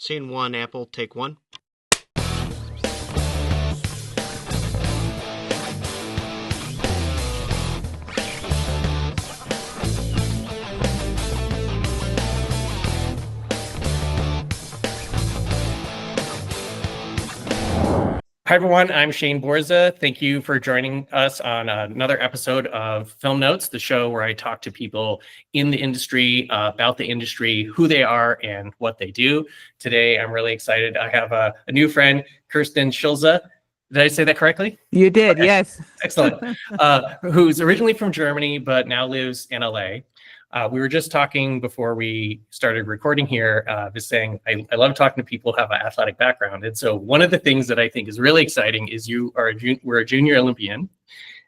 Scene one, Apple, take one. Hi, everyone. I'm Shane Borza. Thank you for joining us on another episode of Film Notes, the show where I talk to people in the industry about the industry, who they are, and what they do. Today, I'm really excited. I have a new friend, Kerstin Schulze. Did I say that correctly? You did, Okay. yes. Excellent. Who's originally from Germany, but now lives in LA. We were just talking before we started recording here, just saying I love talking to people who have an athletic background. And so one of the things that I think is really exciting is you are were a junior Olympian,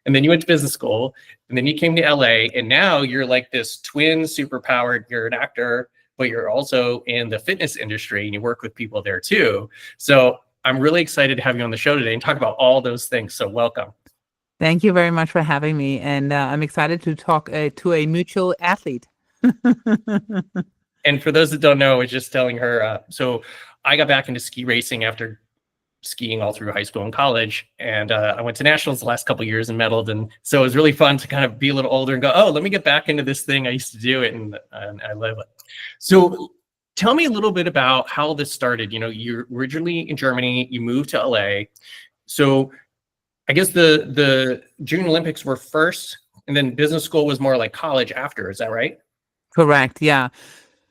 and then you went to business school, and then you came to LA, and now you're like this twin superpowered, you're an actor, but you're also in the fitness industry, and you work with people there too. So I'm really excited to have you on the show today and talk about all those things. So welcome. Thank you very much for having me. And I'm excited to talk to a mutual athlete. And for those that don't know, I was just telling her, so I got back into ski racing after skiing all through high school and college. And I went to nationals the last couple of years and medaled. And so it was really fun to kind of be a little older and go, oh, let me get back into this thing. I used to do it and I love it. So tell me a little bit about how this started. You know, you're originally in Germany, you moved to LA. So I guess the Junior Olympics were first, and then business school was more like college after. Is that right? Correct. Yeah.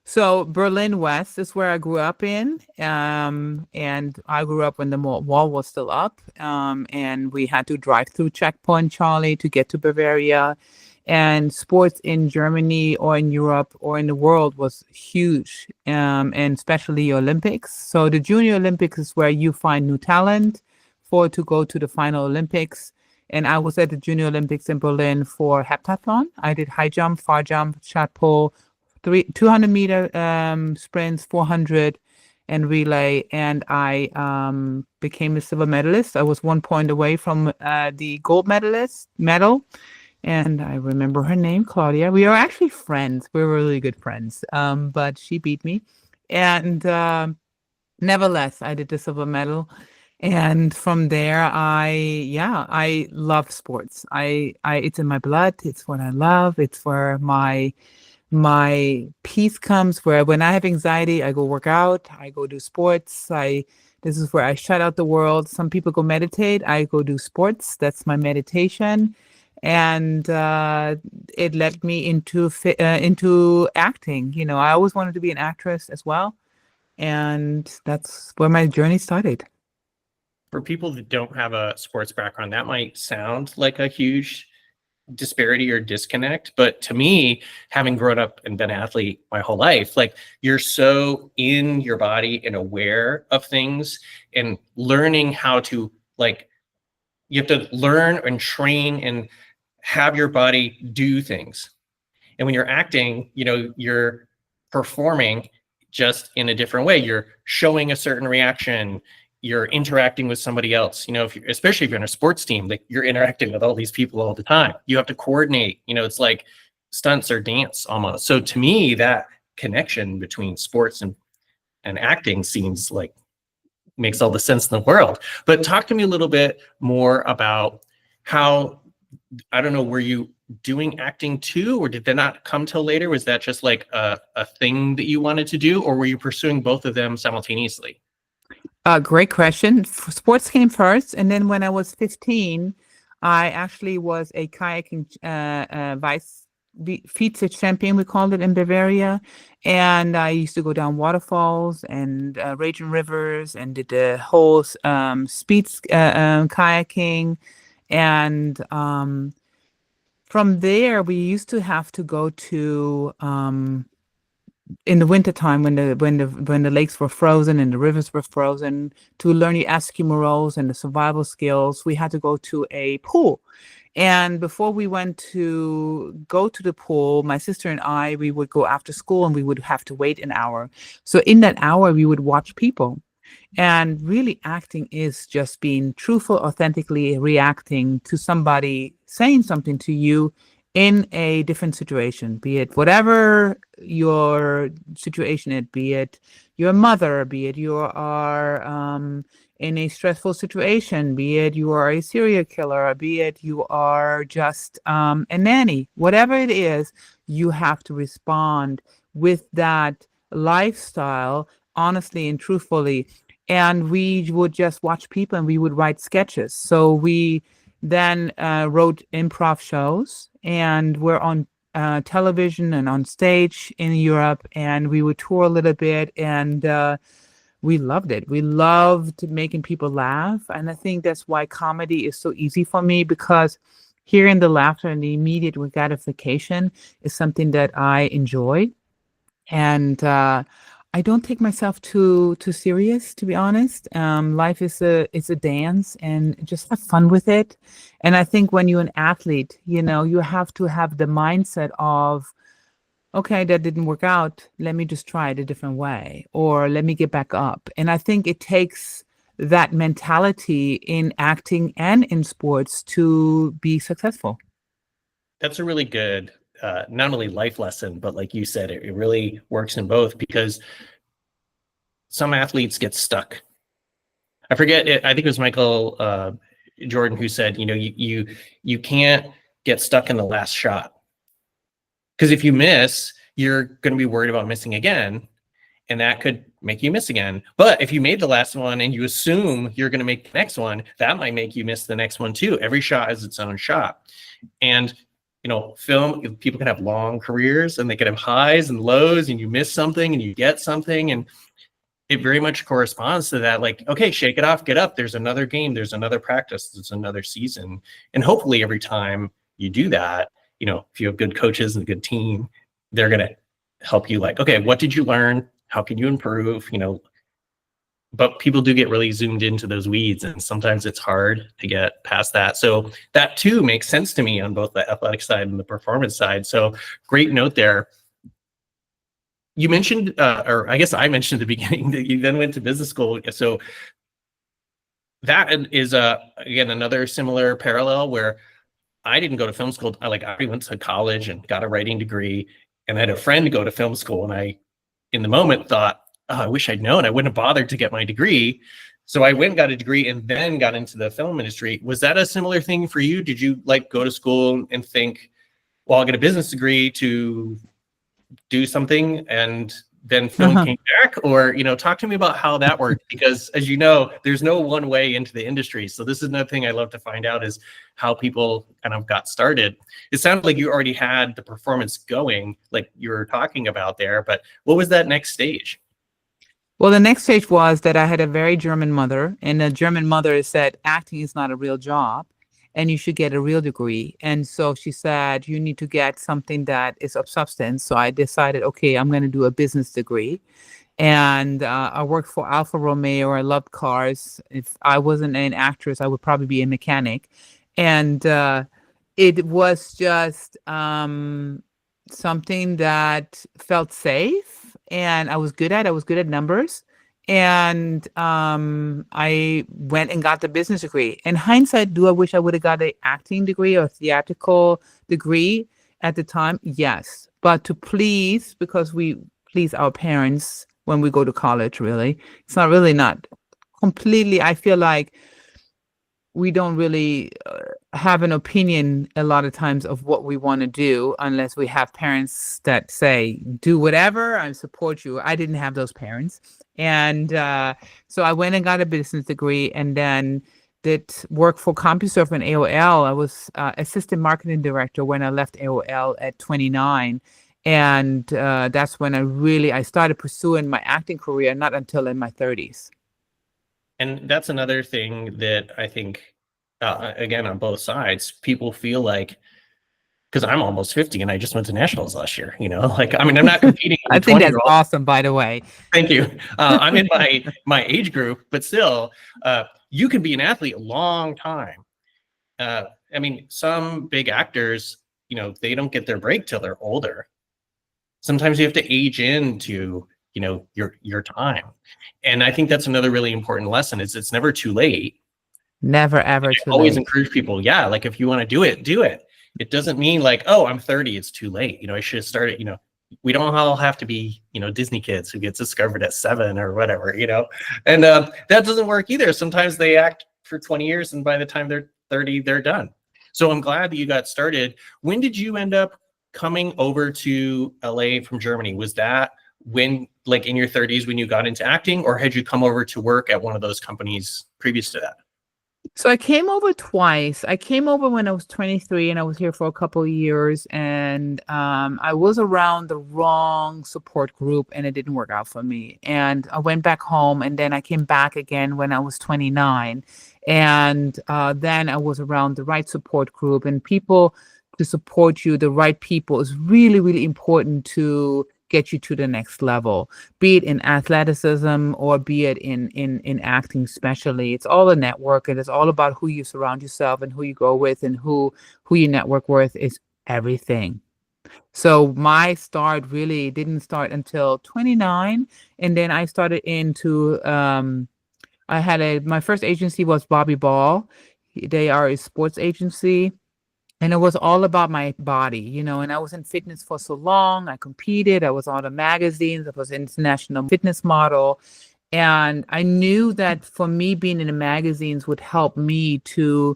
So Berlin West is where I grew up in. And I grew up when the wall was still up. And we had to drive through Checkpoint Charlie to get to Bavaria. And sports in Germany or in Europe or in the world was huge, and especially Olympics. So the Junior Olympics is where you find new talent to go to the final Olympics. And I was at the Junior Olympics in Berlin for heptathlon. I did high jump, far jump, shot put, 200-meter sprints, 400 and relay. And I became a silver medalist. I was 1 point away from the gold medal. And I remember her name, Claudia. We are actually friends. We were really good friends. But she beat me. And nevertheless, I did the silver medal. And from there, I love sports. It's in my blood. It's what I love. It's where my peace comes. Where when I have anxiety, I go work out. I go do sports. This is where I shut out the world. Some people go meditate. I go do sports. That's my meditation. And it led me into acting. You know, I always wanted to be an actress as well. And that's where my journey started. For people that don't have a sports background, that might sound like a huge disparity or disconnect. But to me, having grown up and been an athlete my whole life, like you're so in your body and aware of things and learning how to, like, you have to learn and train and have your body do things. And when you're acting, you know, you're performing just in a different way. You're showing a certain reaction. You're interacting with somebody else, you know, especially if you're in a sports team, like you're interacting with all these people all the time. You have to coordinate, you know, it's like stunts or dance almost. So to me, that connection between sports and acting seems like makes all the sense in the world. But talk to me a little bit more about how, I don't know, were you doing acting too, or did that not come till later? Was that just like a thing that you wanted to do, or were you pursuing both of them simultaneously? Great question. Sports came first, and then when I was 15, I actually was a kayaking vice champion, we called it, in Bavaria, and I used to go down waterfalls and raging rivers, and did the whole speed kayaking, and from there we used to have to go to in the wintertime when the lakes were frozen and the rivers were frozen, to learn the Eskimo roles and the survival skills. We had to go to a pool. And before we went to go to the pool, my sister and I, we would go after school and we would have to wait an hour. So in that hour, we would watch people. And really acting is just being truthful, authentically reacting to somebody saying something to you in a different situation, be it whatever your situation is, be it your mother, be it you are in a stressful situation, be it you are a serial killer, be it you are just a nanny, whatever it is, you have to respond with that lifestyle honestly and truthfully. And we would just watch people and we would write sketches. So we then wrote improv shows and we're on television and on stage in Europe, and we would tour a little bit, and we loved it. We loved making people laugh, and I think that's why comedy is so easy for me, because hearing the laughter and the immediate gratification is something that I enjoy. And I don't take myself too serious, to be honest. Life is a dance, and just have fun with it. And I think when you're an athlete, you have to have the mindset of, okay, that didn't work out. Let me just try it a different way, or let me get back up. And I think it takes that mentality in acting and in sports to be successful. That's a really good, not only life lesson, but like you said, it really works in both, because some athletes get stuck. I forget, I think it was Michael Jordan who said, you can't get stuck in the last shot, because if you miss, you're going to be worried about missing again, and that could make you miss again. But if you made the last one and you assume you're going to make the next one, that might make you miss the next one too. Every shot is its own shot. And film, people can have long careers and they can have highs and lows, and you miss something and you get something. And it very much corresponds to that. Like, okay, shake it off, get up. There's another game. There's another practice. There's another season. And hopefully every time you do that, if you have good coaches and a good team, they're going to help you, like, okay, what did you learn? How can you improve? But people do get really zoomed into those weeds, and sometimes it's hard to get past that. So that too makes sense to me on both the athletic side and the performance side. So great note there. You mentioned, or I guess I mentioned at the beginning, that you then went to business school. So that is, again, another similar parallel where I didn't go to film school. I went to college and got a writing degree, and I had a friend go to film school, and I, in the moment, thought, oh, I wish I'd known. I wouldn't have bothered to get my degree. So I went and got a degree and then got into the film industry. Was that a similar thing for you? Did you go to school and think, well, I'll get a business degree to do something, and then film came back? Or, talk to me about how that worked, because as you know, there's no one way into the industry. So this is another thing I love to find out, is how people kind of got started. It sounded like you already had the performance going, like you were talking about there, but what was that next stage? Well, the next stage was that I had a very German mother, and the German mother said, acting is not a real job and you should get a real degree. And so she said, you need to get something that is of substance. So I decided, okay, I'm going to do a business degree. And I worked for Alfa Romeo. I loved cars. If I wasn't an actress, I would probably be a mechanic. And it was just something that felt safe, and I was good at. I was good at numbers. And I went and got the business degree. In hindsight, do I wish I would have got an acting degree or theatrical degree at the time? Yes. But to please, because we please our parents when we go to college, really, it's not completely, I feel like we don't really have an opinion a lot of times of what we want to do unless we have parents that say, do whatever, I support you. I didn't have those parents. And so I went and got a business degree, and then did work for CompuServe and AOL. I was assistant marketing director when I left AOL at 29. And that's when I started pursuing my acting career, not until in my 30s. And that's another thing that I think, again, on both sides, people feel like, because I'm almost 50 and I just went to nationals last year, I'm not competing. I think that's awesome, by the way. Thank you. I'm in my age group, but still, you can be an athlete a long time. Some big actors, they don't get their break till they're older. Sometimes you have to age into, your time. And I think that's another really important lesson, is it's never too late. Never, ever too late. Always encourage people. Yeah. Like if you want to do it, do it. it doesn't mean like, oh, I'm 30, it's too late. I should have started, we don't all have to be, Disney kids who gets discovered at 7 or whatever, and that doesn't work either. Sometimes they act for 20 years and by the time they're 30, they're done. So I'm glad that you got started. When did you end up coming over to LA from Germany? Was that when, like in your 30s, when you got into acting, or had you come over to work at one of those companies previous to that? So I came over twice. I came over when I was 23 and I was here for a couple of years, and I was around the wrong support group and it didn't work out for me. And I went back home, and then I came back again when I was 29. And then I was around the right support group, and people to support you, the right people, is really, really important to get you to the next level, be it in athleticism or be it in acting especially. It's all a network, and it's all about who you surround yourself and who you go with and who you network with is everything. So my start really didn't start until 29, and then I started into I had my first agency was Bobby Ball. They are a sports agency. And it was all about my body, and I was in fitness for so long. I competed, I was on the magazines, I was an international fitness model. And I knew that for me, being in the magazines would help me to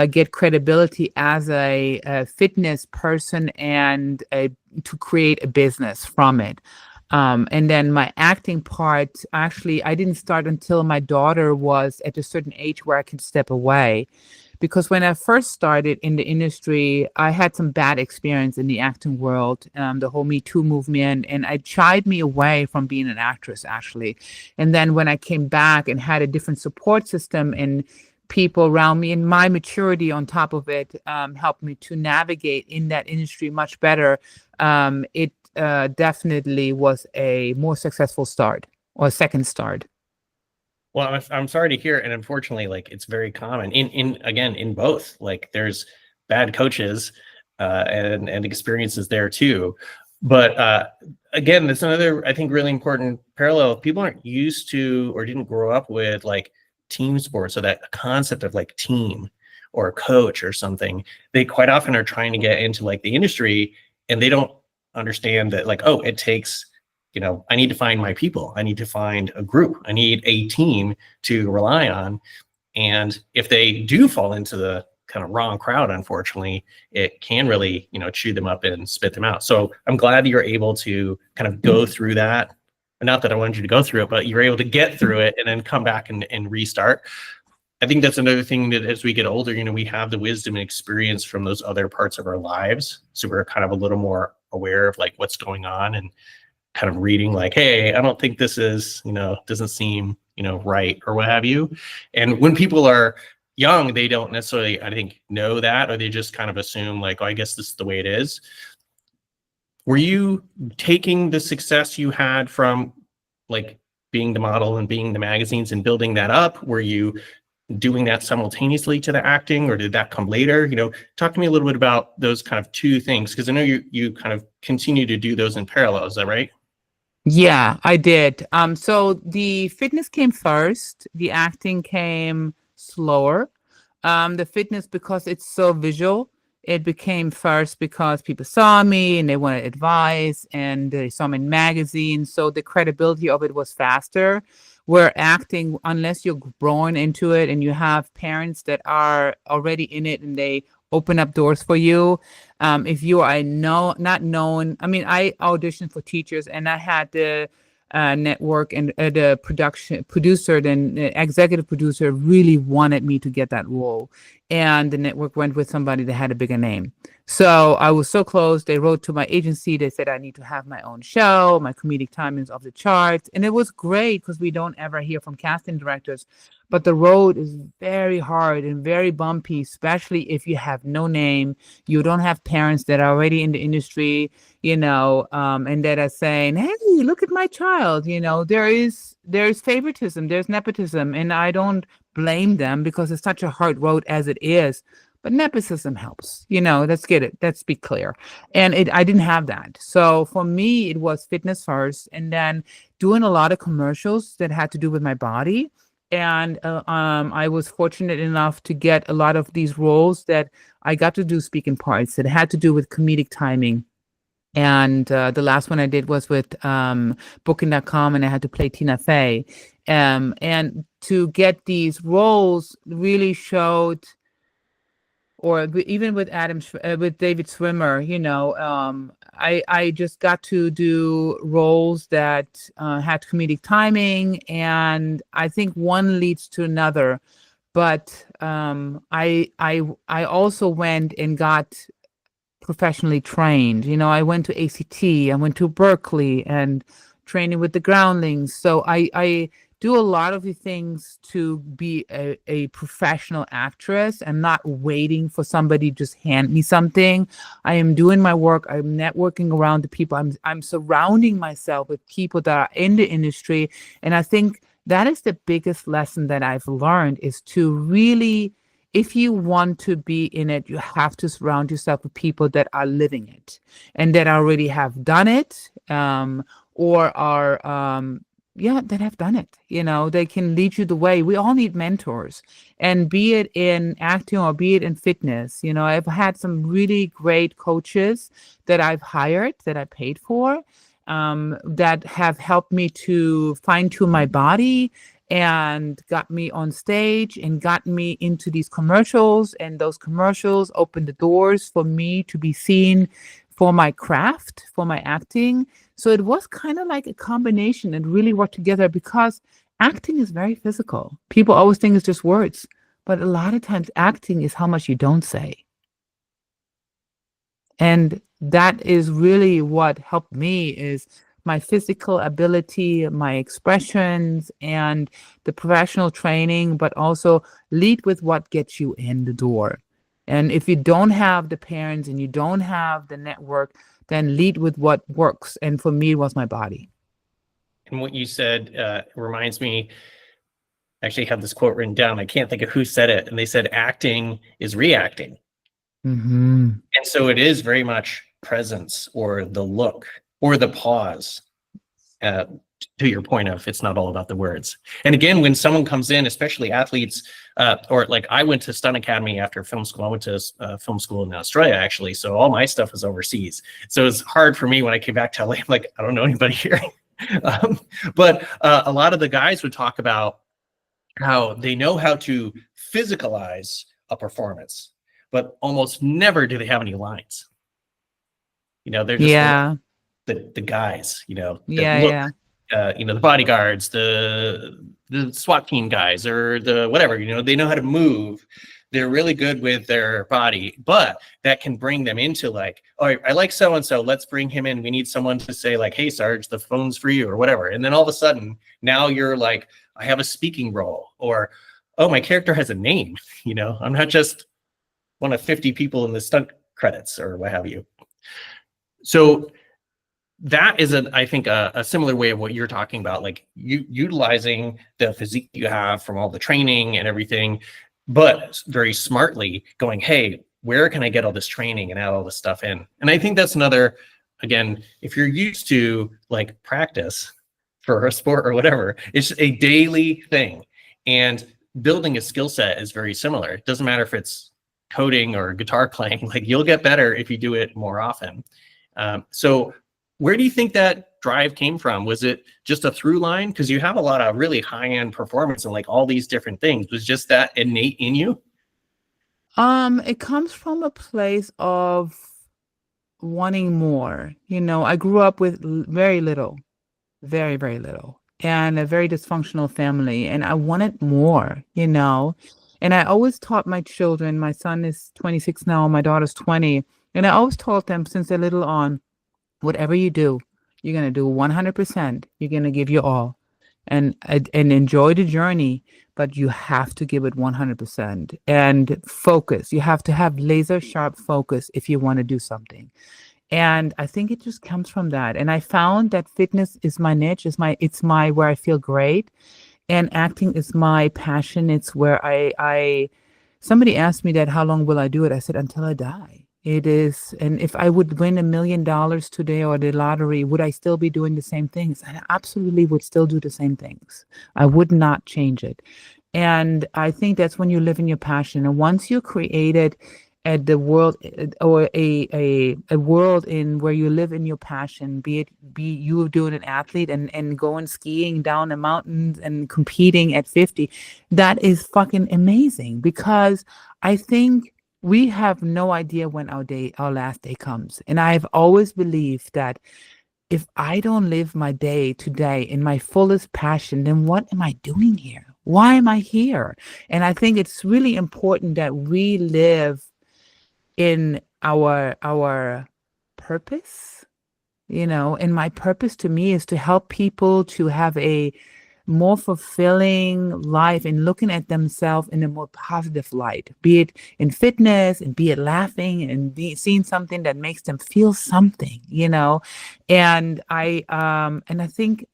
get credibility as a fitness person and to create a business from it. And then my acting part, actually, I didn't start until my daughter was at a certain age where I could step away. Because when I first started in the industry, I had some bad experience in the acting world, the whole Me Too movement, and it shied me away from being an actress, actually. And then when I came back and had a different support system and people around me, and my maturity on top of it helped me to navigate in that industry much better, it definitely was a more successful start, or second start. Well, I'm sorry to hear, and unfortunately, like, it's very common in both. Like, there's bad coaches and experiences there too. But again, that's another, I think, really important parallel. People aren't used to or didn't grow up with like team sports, so that concept of like team or a coach or something. They quite often are trying to get into like the industry, and they don't understand that, like, oh, it takes, I need to find my people. I need to find a group. I need a team to rely on. And if they do fall into the kind of wrong crowd, unfortunately, it can really, chew them up and spit them out. So I'm glad that you're able to kind of go through that. Not that I wanted you to go through it, but you're able to get through it and then come back and restart. I think that's another thing, that as we get older, we have the wisdom and experience from those other parts of our lives. So we're kind of a little more aware of like what's going on, and kind of reading like, hey, I don't think this is, doesn't seem, right, or what have you. And when people are young, they don't necessarily, I think, know that, or they just kind of assume like, oh, I guess this is the way it is. Were you taking the success you had from like being the model and being the magazines and building that up? Were you doing that simultaneously to the acting, or did that come later? Talk to me a little bit about those kind of two things, because I know you kind of continue to do those in parallel. Is that right? Yeah, I did. So the fitness came first, the acting came slower. The fitness, because it's so visual, it became first because people saw me and they wanted advice, and they saw me in magazines. So the credibility of it was faster. Where acting, unless you're born into it and you have parents that are already in it and they open up doors for you. If you are not known, I mean, I auditioned for teachers, and I had the network and the producer, then the executive producer really wanted me to get that role, and the network went with somebody that had a bigger name. So I was so close. They wrote to my agency. They said I need to have my own show. My comedic timing's off the charts, and it was great because we don't ever hear from casting directors. But the road is very hard and very bumpy, especially if you have no name, you don't have parents that are already in the industry, and that are saying, "Hey, look at my child." There's favoritism, there's nepotism, and I don't blame them because it's such a hard road as it is. But nepotism helps, let's get it. Let's be clear. And I didn't have that. So for me, it was fitness first, and then doing a lot of commercials that had to do with my body. And I was fortunate enough to get a lot of these roles that I got to do speaking parts that had to do with comedic timing. And the last one I did was with Booking.com, and I had to play Tina Fey. And to get these roles really showed, or even with with David Swimmer, I just got to do roles that had comedic timing, and I think one leads to another. But I also went and got professionally trained. I went to ACT, I went to Berkeley, and training with the Groundlings. So I do a lot of the things to be a professional actress. I'm not waiting for somebody to just hand me something. I am doing my work. I'm networking around the people. I'm surrounding myself with people that are in the industry. And I think that is the biggest lesson that I've learned, is to really, if you want to be in it, you have to surround yourself with people that are living it and that already have done it, or are, that have done it. They can lead you the way. We all need mentors, and be it in acting or be it in fitness. I've had some really great coaches that I've hired, that I paid for, that have helped me to fine tune my body and got me on stage and got me into these commercials. And those commercials opened the doors for me to be seen for my craft, for my acting. So it was kind of like a combination and really worked together, because acting is very physical. People always think it's just words, but a lot of times acting is how much you don't say. And that is really what helped me, is my physical ability, my expressions, and the professional training, but also lead with what gets you in the door. And if you don't have the parents and you don't have the network, then lead with what works. And for me, it was my body. And what you said reminds me, I actually have this quote written down. I can't think of who said it. And they said, acting is reacting. Mm-hmm. And so it is very much presence, or the look, or the pause, to your point of, it's not all about the words. And again, when someone comes in, especially athletes, or like I went to Stunt Academy after film school. I went to film school in Australia, actually. So all my stuff was overseas. So it's hard for me when I came back to LA. I'm like, I don't know anybody here. But a lot of the guys would talk about how they know how to physicalize a performance, but almost never do they have any lines. They're just the guys, that look, the bodyguards, the SWAT team guys, or the whatever, they know how to move. They're really good with their body, but that can bring them into like, oh, I like so-and-so, let's bring him in. We need someone to say like, hey, Sarge, the phone's for you, or whatever. And then all of a sudden, now you're like, I have a speaking role, or, oh, my character has a name. I'm not just one of 50 people in the stunt credits or what have you. So that is, I think, a similar way of what you're talking about, like utilizing the physique you have from all the training and everything, but very smartly going, hey, where can I get all this training and add all this stuff in? And I think that's another, again, if you're used to like practice for a sport or whatever, it's a daily thing. And building a skill set is very similar. It doesn't matter if it's coding or guitar playing, like you'll get better if you do it more often. So where do you think that drive came from? Was it just a through line? Because you have a lot of really high-end performance and like all these different things. Was just that innate in you? It comes from a place of wanting more. I grew up with very little, very, very little, and a very dysfunctional family. And I wanted more, and I always taught my children, my son is 26 now, my daughter's 20. And I always taught them since they're little on, whatever you do, you're going to do 100%. You're going to give your all and enjoy the journey, but you have to give it 100% and focus. You have to have laser sharp focus if you want to do something. And I think it just comes from that. And I found that fitness is my niche, it's my where I feel great. And acting is my passion. It's where somebody asked me that, how long will I do it? I said, until I die. It is. And if I would win $1 million today or the lottery, would I still be doing the same things? I absolutely would still do the same things. I would not change it. And I think that's when you live in your passion. And once you created the world or a world in where you live in your passion, be you doing an athlete and going skiing down the mountains and competing at 50, that is fucking amazing, because I think we have no idea when our last day comes. And I've always believed that if I don't live my day today in my fullest passion, then what am I doing here? Why am I here? And I think it's really important that we live in our purpose, and my purpose to me is to help people to have a more fulfilling life and looking at themselves in a more positive light, be it in fitness and be it laughing and seeing something that makes them feel something, and I think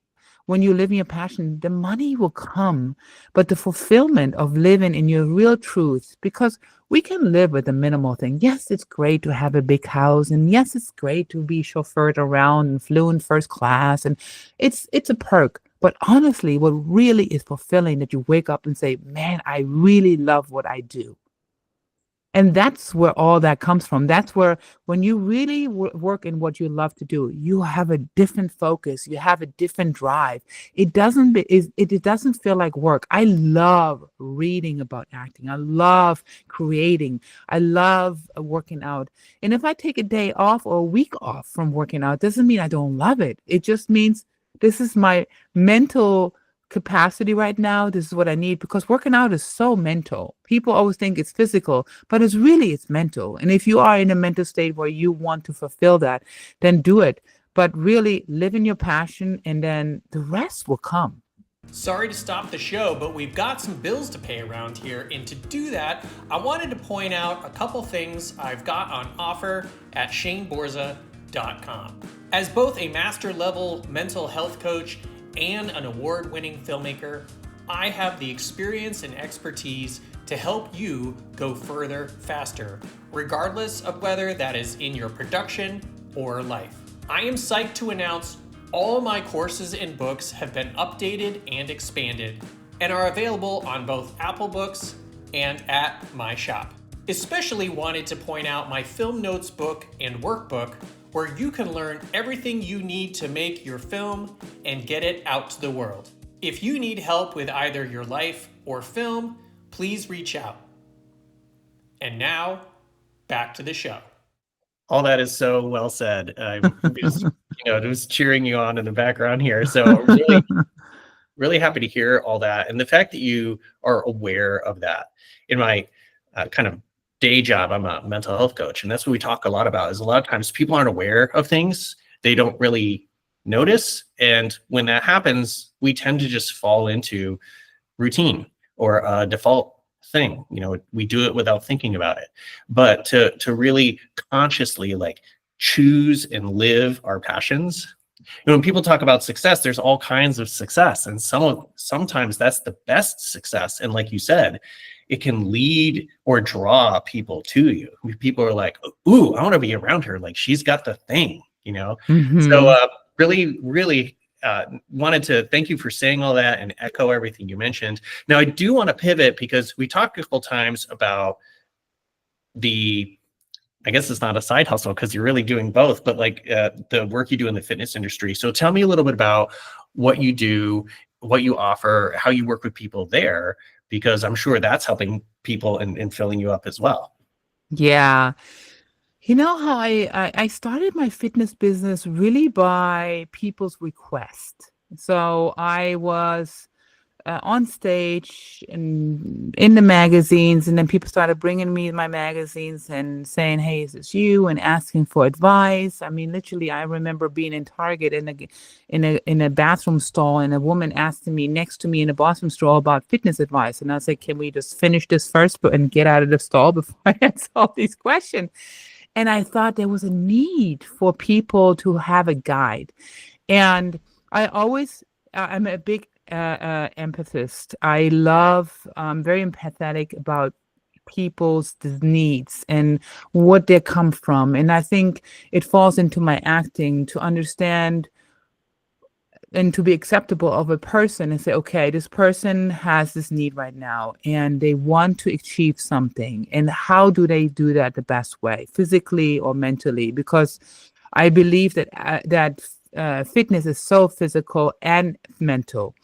when you live in your passion, the money will come, but the fulfillment of living in your real truth, because we can live with a minimal thing. Yes, it's great to have a big house, and yes, it's great to be chauffeured around and flew in first class, and it's a perk. But honestly, what really is fulfilling, that you wake up and say, man, I really love what I do. And that's where all that comes from. That's where, when you really work in what you love to do, you have a different focus. You have a different drive. It doesn't feel like work. I love reading about acting. I love creating. I love working out. And if I take a day off or a week off from working out, doesn't mean I don't love it. It just means this is my mental capacity right now. This is what I need, because working out is so mental. People always think it's physical, but it's mental. And if you are in a mental state where you want to fulfill that, then do it. But really live in your passion, and then the rest will come. Sorry to stop the show, but we've got some bills to pay around here, and to do that, I wanted to point out a couple things I've got on offer at ShaneBorza.com. As both a master level mental health coach and an award-winning filmmaker, I have the experience and expertise to help you go further faster, regardless of whether that is in your production or life. I am psyched to announce all my courses and books have been updated and expanded and are available on both Apple Books and at my shop. Especially wanted to point out my film notes book and workbook, where you can learn everything you need to make your film and get it out to the world. If you need help with either your life or film, please reach out. And now, back to the show. All that is so well said. I'm just cheering you on in the background here. So really, really happy to hear all that. And the fact that you are aware of that. In my kind of day job, I'm a mental health coach, and that's what we talk a lot about. Is a lot of times people aren't aware of things, they don't really notice, and when that happens, we tend to just fall into routine or a default thing. We do it without thinking about it. But to really consciously choose and live our passions. When people talk about success, there's all kinds of success, and sometimes that's the best success. And like you said, it can lead or draw people to you. People are like, ooh, I want to be around her. Like, she's got the thing, Mm-hmm. So really, really wanted to thank you for saying all that and echo everything you mentioned. Now, I do want to pivot, because we talked a couple times about I guess it's not a side hustle because you're really doing both, but the work you do in the fitness industry. So tell me a little bit about what you do, what you offer, how you work with people there, because I'm sure that's helping people and filling you up as well. Yeah. You know how I started my fitness business really by people's request. So I was on stage and in the magazines, and then people started bringing me my magazines and saying, hey, is this you, and asking for advice. I mean, literally, I remember being in Target in a bathroom stall, and a woman asked me next to me in a bathroom stall about fitness advice, and I said, can we just finish this first and get out of the stall before I answer all these questions? And I thought there was a need for people to have a guide. And I'm a big empathist. I love, very empathetic about people's needs and what they come from. And I think it falls into my acting to understand and to be acceptable of a person and say, okay, this person has this need right now and they want to achieve something. And how do they do that the best way, physically or mentally? Because I believe that fitness is so physical and mental.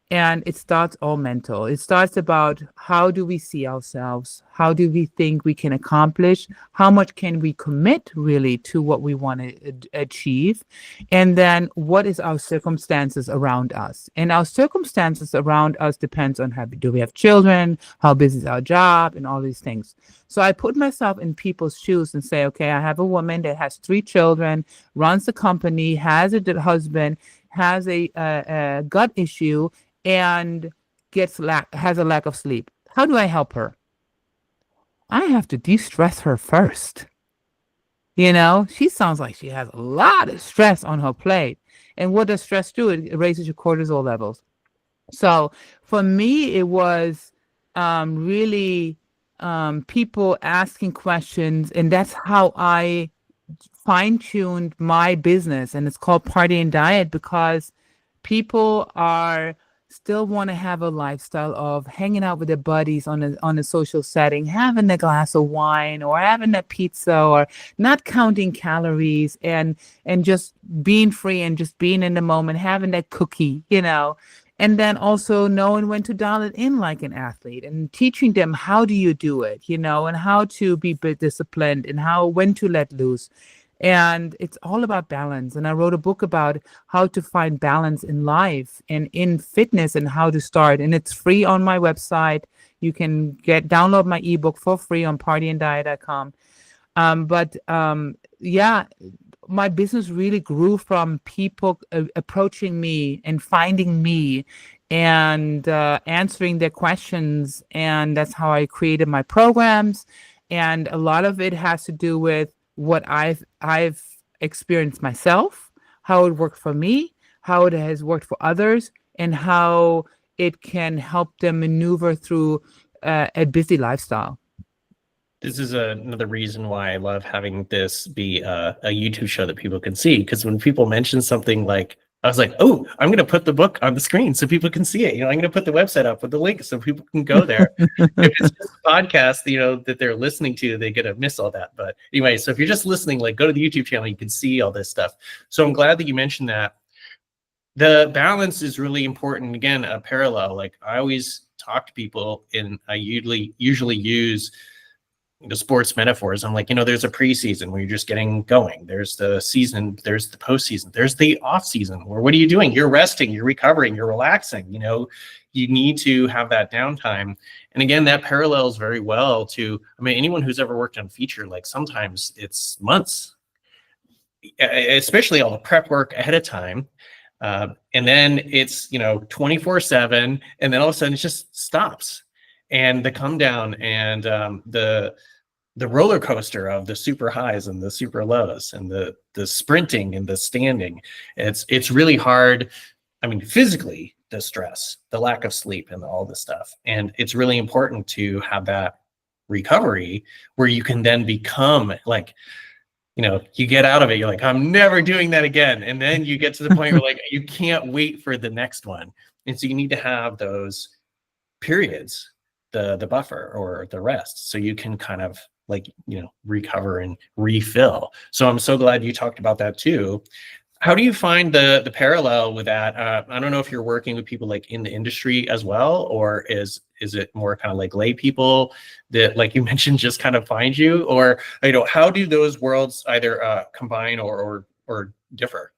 And it starts all mental. It starts about how do we see ourselves? How do we think we can accomplish? How much can we commit really to what we want to achieve? And then what is our circumstances around us? And our circumstances around us depends on do we have children? How busy is our job? And all these things. So I put myself in people's shoes and say, okay, I have a woman that has 3 children, runs a company, has a husband, has a gut issue, and has a lack of sleep. How do I help her? I have to de-stress her first. She sounds like she has a lot of stress on her plate. And what does stress do? It raises your cortisol levels. So for me, it was really people asking questions, and that's how I fine-tuned my business. And it's called Party and Diet because people still want to have a lifestyle of hanging out with their buddies on a social setting, having a glass of wine or having a pizza or not counting calories and just being free and just being in the moment, having that cookie, and then also knowing when to dial it in like an athlete and teaching them how do you do it, and how to be disciplined and when to let loose. And it's all about balance. And I wrote a book about how to find balance in life and in fitness and how to start. And it's free on my website. You can download my ebook for free on partyanddiet.com. My business really grew from people approaching me and finding me and answering their questions. And that's how I created my programs. And a lot of it has to do with what I've experienced myself, how it worked for me, how it has worked for others, and how it can help them maneuver through a busy lifestyle. This is another reason why I love having this be a YouTube show that people can see. Because when people mention something like, I was like, oh, I'm going to put the book on the screen so people can see it. I'm going to put the website up with the link so people can go there. If it's just a podcast, that they're listening to, they get to miss all that. But anyway, so if you're just listening, go to the YouTube channel, you can see all this stuff. So I'm glad that you mentioned that. The balance is really important. Again, a parallel. I always talk to people, and I usually use the sports metaphors. I'm like, there's a preseason where you're just getting going. There's the season, there's the postseason, there's the off season where what are you doing? You're resting, you're recovering, you're relaxing. You need to have that downtime. And again, that parallels very well to, anyone who's ever worked on feature, sometimes it's months, especially all the prep work ahead of time. And then it's, 24/7, and then all of a sudden it just stops. And the come down and the roller coaster of the super highs and the super lows and the sprinting and the standing, it's really hard. Physically, the stress, the lack of sleep, and all this stuff. And it's really important to have that recovery where you can then become you get out of it. You're like, I'm never doing that again. And then you get to the point where you can't wait for the next one. And so you need to have those periods, the buffer or the rest, so you can kind of recover and refill. So I'm so glad you talked about that too. How do you find the parallel with that? I don't know if you're working with people in the industry as well, or is it more kind of lay people that, you mentioned, just kind of find you, or how do those worlds either combine or differ?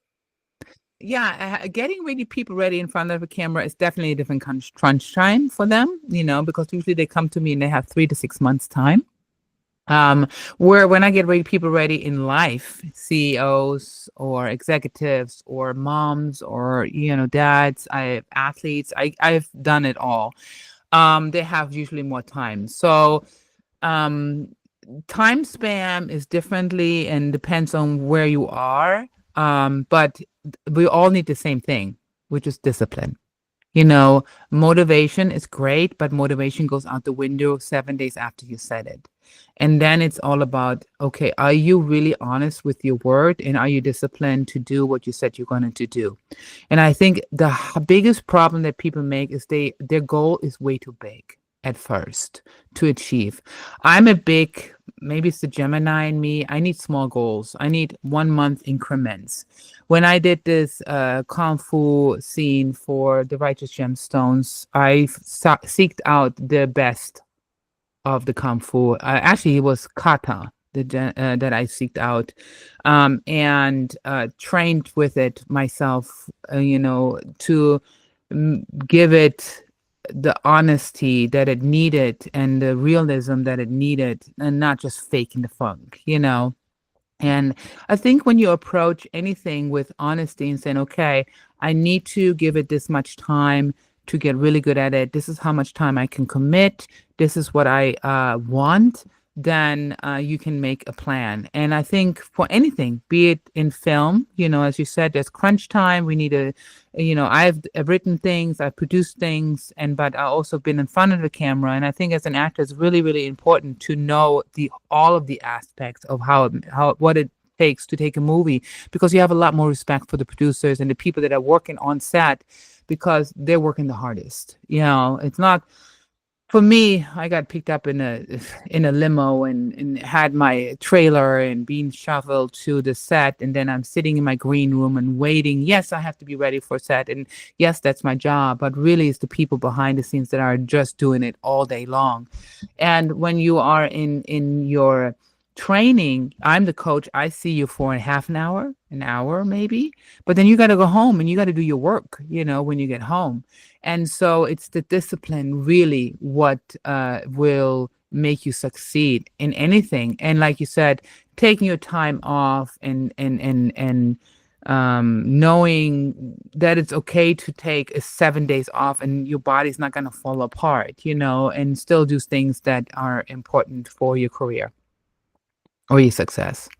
Yeah, getting people ready in front of a camera is definitely a different crunch time for them, because usually they come to me and they have 3 to 6 months time. Where when I get people ready in life, CEOs or executives or moms or, dads, I have athletes, I've done it all. They have usually more time. So, time span is differently and depends on where you are. But we all need the same thing, which is discipline. Motivation is great, but motivation goes out the window 7 days after you said it. And then it's all about, okay, are you really honest with your word, and are you disciplined to do what you said you're going to do? And I think the biggest problem that people make is their goal is way too big at first to achieve. I'm a big, maybe it's the Gemini in me. I need small goals. I need 1 month increments. When I did this Kung Fu scene for the Righteous Gemstones, I seeked out the best of the Kung Fu. Actually, it was Kata that I seeked out, and trained with it myself, to give it the honesty that it needed and the realism that it needed, and not just faking the funk. And I think when you approach anything with honesty and saying, okay, I need to give it this much time to get really good at it. This is how much time I can commit. This is what I want. Then you can make a plan. And I think for anything, be it in film, as you said, there's crunch time. We need I've written things, I've produced things, but I've also been in front of the camera. And I think as an actor, it's really, really important to know all of the aspects of what it takes to take a movie, because you have a lot more respect for the producers and the people that are working on set, because they're working the hardest. It's not. For me, I got picked up in a limo and had my trailer and being shuffled to the set, and then I'm sitting in my green room and waiting. Yes, I have to be ready for set, and yes, that's my job, but really it's the people behind the scenes that are just doing it all day long. And when you are in your training, I'm the coach. I see you for an hour maybe, but then you got to go home and you got to do your work, when you get home. And so it's the discipline really what will make you succeed in anything. And like you said, taking your time off and knowing that it's okay to take 7 days off and your body's not going to fall apart, and still do things that are important for your career or your success.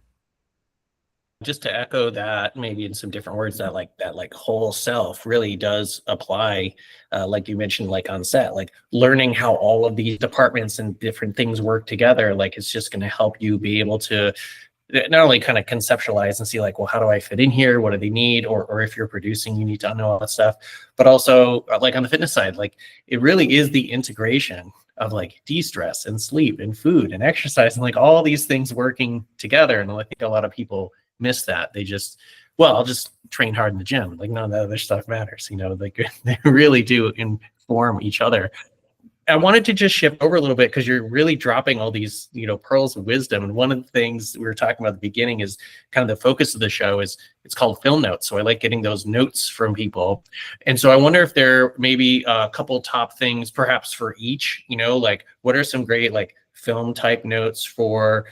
Just to echo that, maybe in some different words, that whole self really does apply, like you mentioned, like on set, like learning how all of these departments and different things work together. Like it's just going to help you be able to not only kind of conceptualize and see like, well, how do I fit in here? What do they need? Or if you're producing, you need to know all that stuff. But also like on the fitness side, like it really is the integration of like de-stress and sleep and food and exercise and like all these things working together. And I think a lot of people miss that. They just, well, I'll just train hard in the gym. Like none of the other stuff matters, like they really do inform each other. I wanted to just shift over a little bit because you're really dropping all these, pearls of wisdom. And one of the things we were talking about at the beginning is kind of the focus of the show is it's called film notes. So I like getting those notes from people. And so I wonder if there may be a couple top things perhaps for each, like what are some great like film type notes for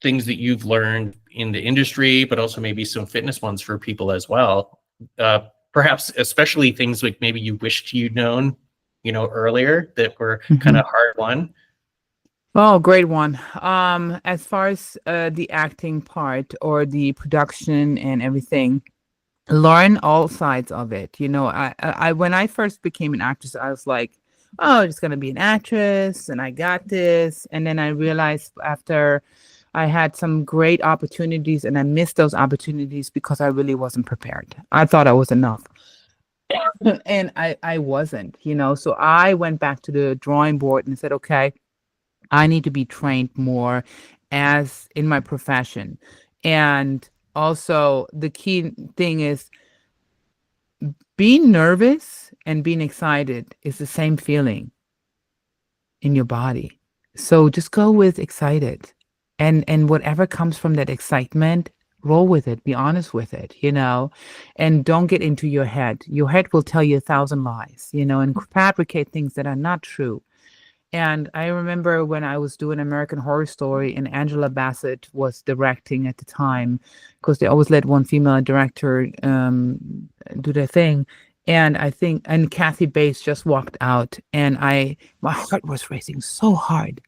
things that you've learned in the industry, but also maybe some fitness ones for people as well. Perhaps especially things like maybe you wished you'd known, earlier that were kind of hard won. Oh, great one. As far as the acting part or the production and everything, learn all sides of it. I when I first became an actress, I was like, oh, I'm just gonna be an actress and I got this. And then I realized after I had some great opportunities and I missed those opportunities because I really wasn't prepared. I thought I was enough. And I wasn't, so I went back to the drawing board and said, okay, I need to be trained more as in my profession. And also the key thing is being nervous and being excited is the same feeling in your body. So just go with excited and whatever comes from that excitement, roll with it, be honest with it, and don't get into your head. Your head will tell you 1,000 lies, and fabricate things that are not true. And I remember when I was doing American Horror Story and Angela Bassett was directing at the time, because they always let one female director do their thing. And and Kathy Bates just walked out and my heart was racing so hard.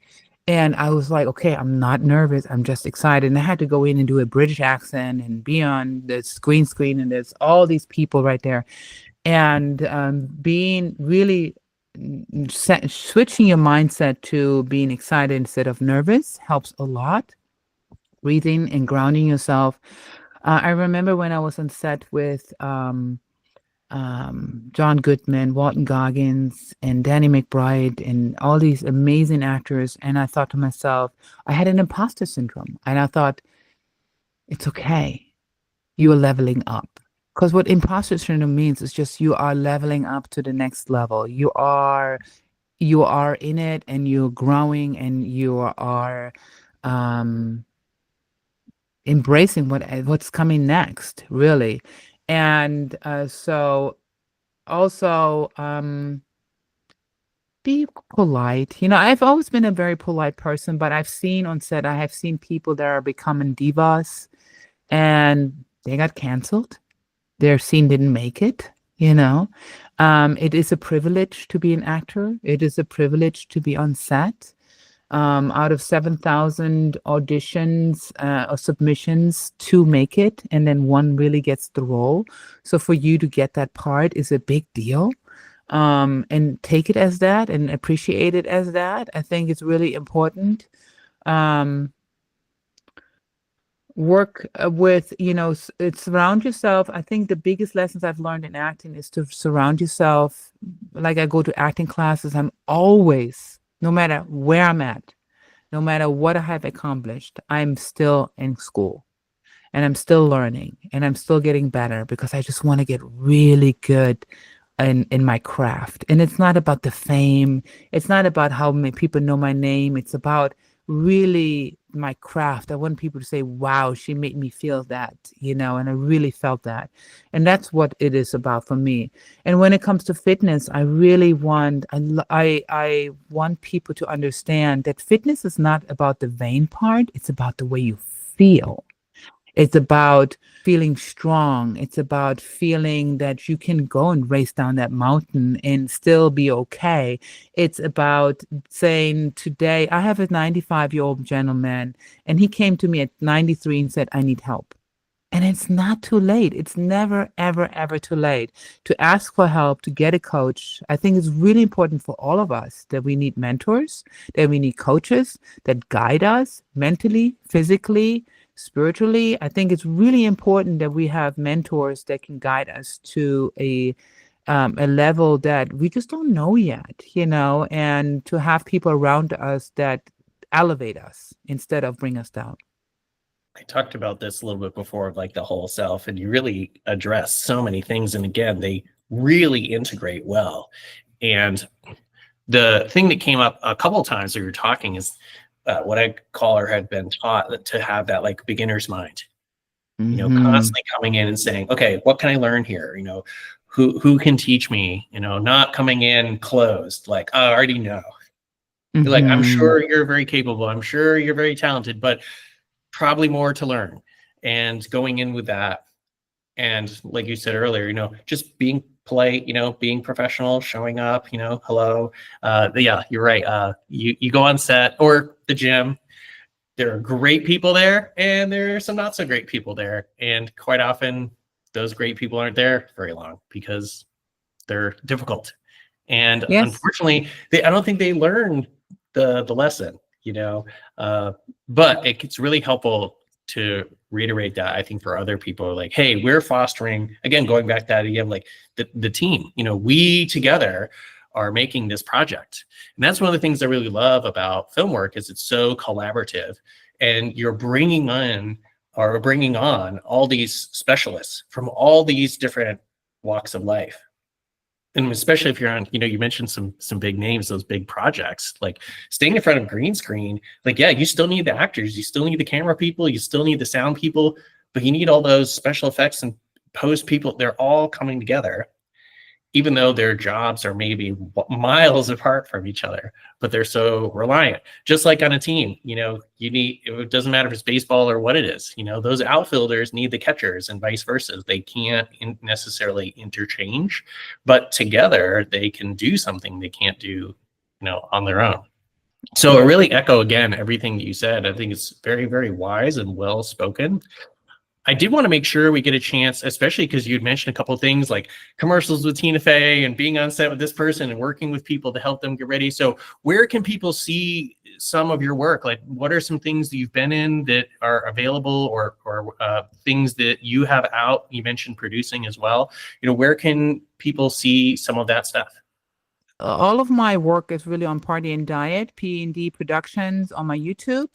And I was like, okay, I'm not nervous. I'm just excited. And I had to go in and do a British accent and be on the green screen. And there's all these people right there. And being really switching your mindset to being excited instead of nervous helps a lot. Breathing and grounding yourself. I remember when I was on set with John Goodman, Walton Goggins, and Danny McBride, and all these amazing actors. And I thought to myself, I had an imposter syndrome. And I thought, it's okay. You are leveling up. Because what imposter syndrome means is just you are leveling up to the next level. You are in it, and you're growing, and you are embracing what's coming next, really. And so also be polite. I've always been a very polite person, but I've seen on set, I have seen people that are becoming divas, and they got canceled. Their scene didn't make it. It is a privilege to be an actor. It is a privilege to be on set. Out of 7,000 auditions or submissions, 2 make it, and then 1 really gets the role. So for you to get that part is a big deal. And take it as that and appreciate it as that. I think it's really important. Work with, surround yourself. I think the biggest lessons I've learned in acting is to surround yourself. Like, I go to acting classes. I'm always, no matter where I'm at, no matter what I have accomplished, I'm still in school, and I'm still learning, and I'm still getting better, because I just want to get really good in my craft. And it's not about the fame. It's not about how many people know my name. It's about really my craft. I want people to say, wow, she made me feel that, and I really felt that. And that's what it is about for me. And when it comes to fitness, I really want, I want people to understand that fitness is not about the vain part. It's about the way you feel. It's about feeling strong. It's about feeling that you can go and race down that mountain and still be okay. It's about saying, today, I have a 95-year-old gentleman, and he came to me at 93 and said, I need help. And it's not too late. It's never, ever, ever too late to ask for help, to get a coach. I think it's really important for all of us that we need mentors, that we need coaches that guide us mentally, physically, spiritually. I think it's really important that we have mentors that can guide us to a level that we just don't know yet, and to have people around us that elevate us instead of bring us down. I talked about this a little bit before, like the whole self, and you really address so many things. And again, they really integrate well. And the thing that came up a couple of times when you were talking is what I call, or had been taught, to have that like beginner's mind, constantly coming in and saying, okay, what can I learn here? Who can teach me, not coming in closed, like, oh, I already know. Like, I'm sure you're very capable. I'm sure you're very talented, but probably more to learn. And going in with that, and like you said earlier, just being polite, being professional, showing up, hello. Yeah, you're right. You go on set or the gym, there are great people there, and there are some not so great people there. And quite often those great people aren't there very long because they're difficult. And unfortunately, I don't think they learn the lesson, but it's really helpful to reiterate that, I think, for other people, like, hey, we're fostering, again, going back to that again, like the team, we together are making this project. And that's one of the things I really love about film work, is it's so collaborative, and you're bringing on all these specialists from all these different walks of life. And especially if you're on, you mentioned some big names, those big projects, like staying in front of green screen, like, yeah, you still need the actors, you still need the camera people, you still need the sound people, but you need all those special effects and post people. They're all coming together, even though their jobs are maybe miles apart from each other, but they're so reliant. Just like on a team, it doesn't matter if it's baseball or what it is, those outfielders need the catchers and vice versa. They can't necessarily interchange, but together they can do something they can't do, on their own. So I really echo again everything that you said. I think it's very, very wise and well spoken. I did want to make sure we get a chance, especially because you'd mentioned a couple of things like commercials with Tina Fey and being on set with this person and working with people to help them get ready. So where can people see some of your work? Like, what are some things that you've been in that are available, or things that you have out? You mentioned producing as well. Where can people see some of that stuff? All of my work is really on Party and Diet, P&D Productions on my YouTube.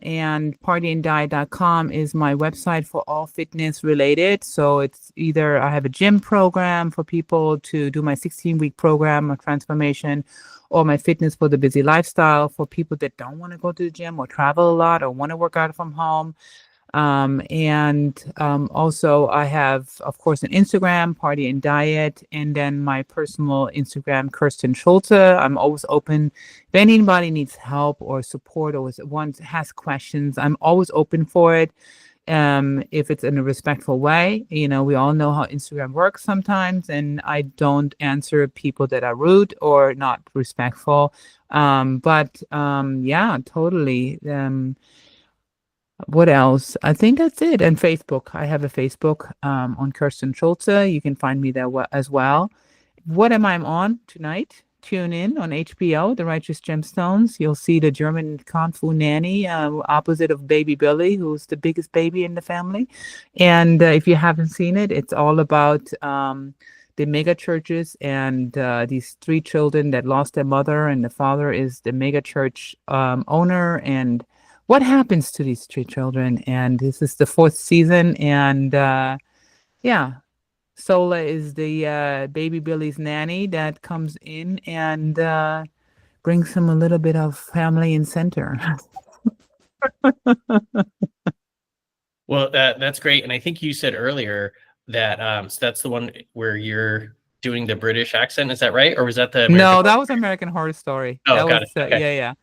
And partyanddiet.com is my website for all fitness related. So it's either I have a gym program for people to do my 16-week program of transformation, or my fitness for the busy lifestyle for people that don't want to go to the gym or travel a lot or want to work out from home. Also I have, of course, an Instagram, Party and Diet, and then my personal Instagram, Kerstin Schulze. I'm always open. If anybody needs help or support or has questions, I'm always open for it. If it's in a respectful way, we all know how Instagram works sometimes, and I don't answer people that are rude or not respectful. Yeah, totally. What else? I think that's it. And Facebook. I have a Facebook on Kerstin Schulze. You can find me there as well. What am I on tonight? Tune in on HBO, The Righteous Gemstones. You'll see the German Kung Fu nanny opposite of Baby Billy, who's the biggest baby in the family. And if you haven't seen it, it's all about the mega churches and these three children that lost their mother, and the father is the mega church owner, and what happens to these three children. And this is the fourth season. And yeah, Sola is the Baby Billy's nanny that comes in and brings him a little bit of family and center. Well, that's great. And I think you said earlier that so that's the one where you're doing the British accent. Is that right? Or was that the American? No, that was American Horror Story. Oh, that got was it. Okay. yeah.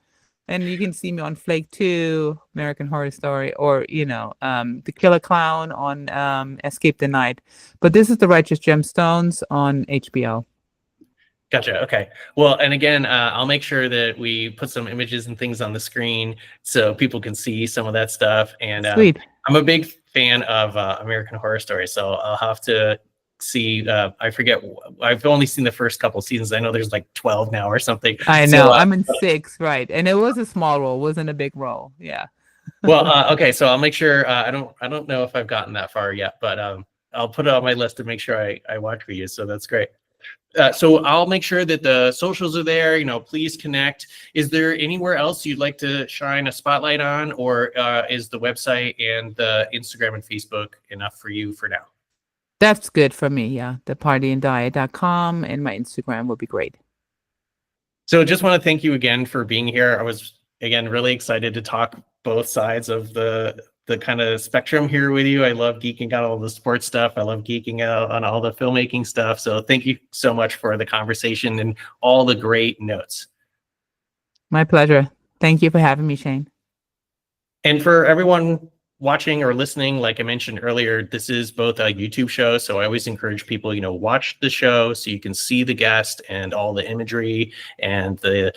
And you can see me on Flake 2, American Horror Story, or, The Killer Clown on Escape the Night. But this is The Righteous Gemstones on HBO. Gotcha. Okay. Well, and again, I'll make sure that we put some images and things on the screen so people can see some of that stuff. And Sweet. I'm a big fan of American Horror Story, so I'll have to see. I forget. I've only seen the first couple seasons. I know there's like 12 now or something. I know. So, I'm in 6, right? And it was a small role, wasn't a big role. Yeah. well, okay. So I'll make sure. I don't know if I've gotten that far yet, but I'll put it on my list to make sure I watch for you. So that's great. So I'll make sure that the socials are there. Please connect. Is there anywhere else you'd like to shine a spotlight on, or is the website and the Instagram and Facebook enough for you for now? That's good for me. Yeah. The partyanddiet.com and my Instagram would be great. So just want to thank you again for being here. I was, again, really excited to talk both sides of the kind of spectrum here with you. I love geeking out all the sports stuff. I love geeking out on all the filmmaking stuff. So thank you so much for the conversation and all the great notes. My pleasure. Thank you for having me, Shane. And for everyone watching or listening, like I mentioned earlier, this is both a YouTube show. So I always encourage people, watch the show so you can see the guest and all the imagery and the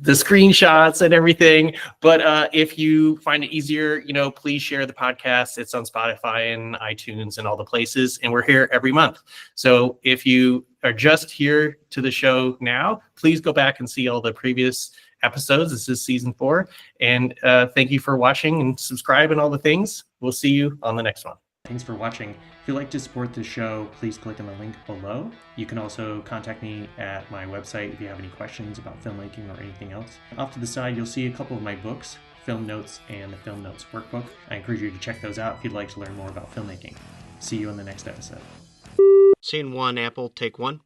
screenshots and everything. But if you find it easier, please share the podcast. It's on Spotify and iTunes and all the places. And we're here every month. So if you are just here to the show now, please go back and see all the previous episodes. This is season 4. And thank you for watching and subscribe and all the things. We'll see you on the next one. Thanks for watching. If you'd like to support the show, please click on the link below. You can also contact me at my website if you have any questions about filmmaking or anything else. Off to the side, you'll see a couple of my books, Film Notes and the Film Notes Workbook. I encourage you to check those out if you'd like to learn more about filmmaking. See you in the next episode. Scene 1, Apple, take 1.